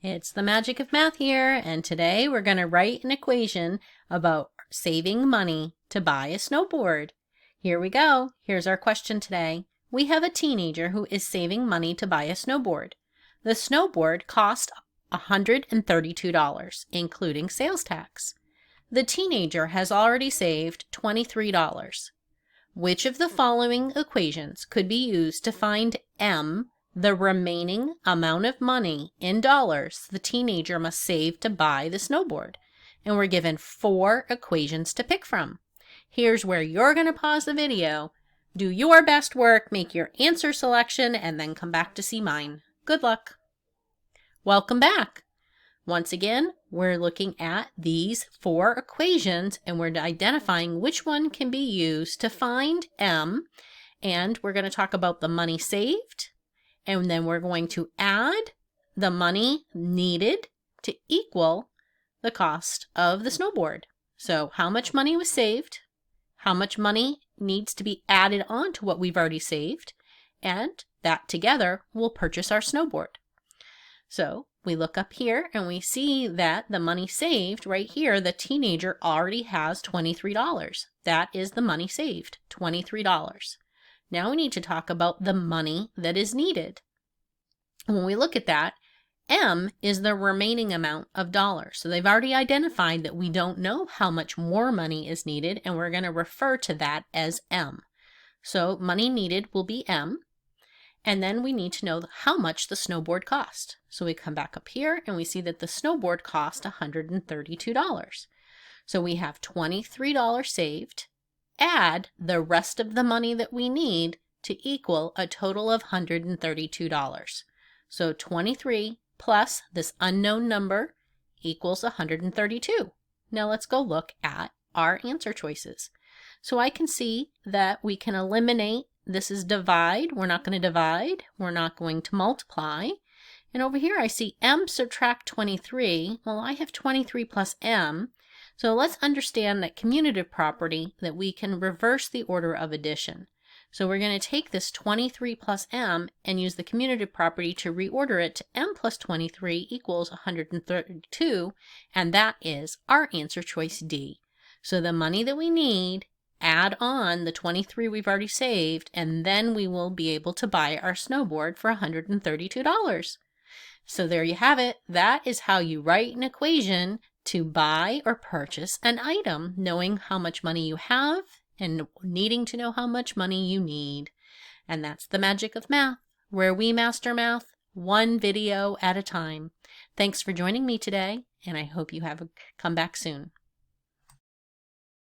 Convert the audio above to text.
It's the magic of math here, and today we're going to write an equation about saving money to buy a snowboard. Here we go. Here's our question today. We have a teenager who is saving money to buy a snowboard. The snowboard cost $132, including sales tax. The teenager has already saved $23. Which of the following equations could be used to find M, the remaining amount of money in dollars the teenager must save to buy the snowboard? And we're given 4 equations to pick from. Here's where you're going to pause the video, do your best work, make your answer selection, and then come back to see mine. Good luck. Welcome back. Once again, we're looking at these 4 equations and we're identifying which one can be used to find M, and we're going to talk about the money saved, and then we're going to add the money needed to equal the cost of the snowboard. So how much money was saved, how much money needs to be added on to what we've already saved, and that together will purchase our snowboard. So we look up here and we see that the money saved right here, the teenager already has $23. That is the money saved, $23. Now we need to talk about the money that is needed. When we look at that, M is the remaining amount of dollars. So they've already identified that we don't know how much more money is needed, and we're going to refer to that as M. So money needed will be M. And then we need to know how much the snowboard cost. So we come back up here and we see that the snowboard cost $132. So we have $23 saved, add the rest of the money that we need to equal a total of $132. So 23 plus this unknown number equals 132. Now let's go look at our answer choices. So I can see that we can eliminate. This is divide. We're not going to divide. We're not going to multiply. And over here I see M subtract 23. Well, I have 23 plus M. So let's understand that commutative property, that we can reverse the order of addition. So we're going to take this 23 plus M and use the commutative property to reorder it to M plus 23 equals 132. And that is our answer choice D. So the money that we need, add on the 23 we've already saved, and then we will be able to buy our snowboard for $132. So there you have it. That is how you write an equation to buy or purchase an item, knowing how much money you have and needing to know how much money you need. And that's the magic of math, where we master math one video at a time. Thanks for joining me today, and I hope you come back soon.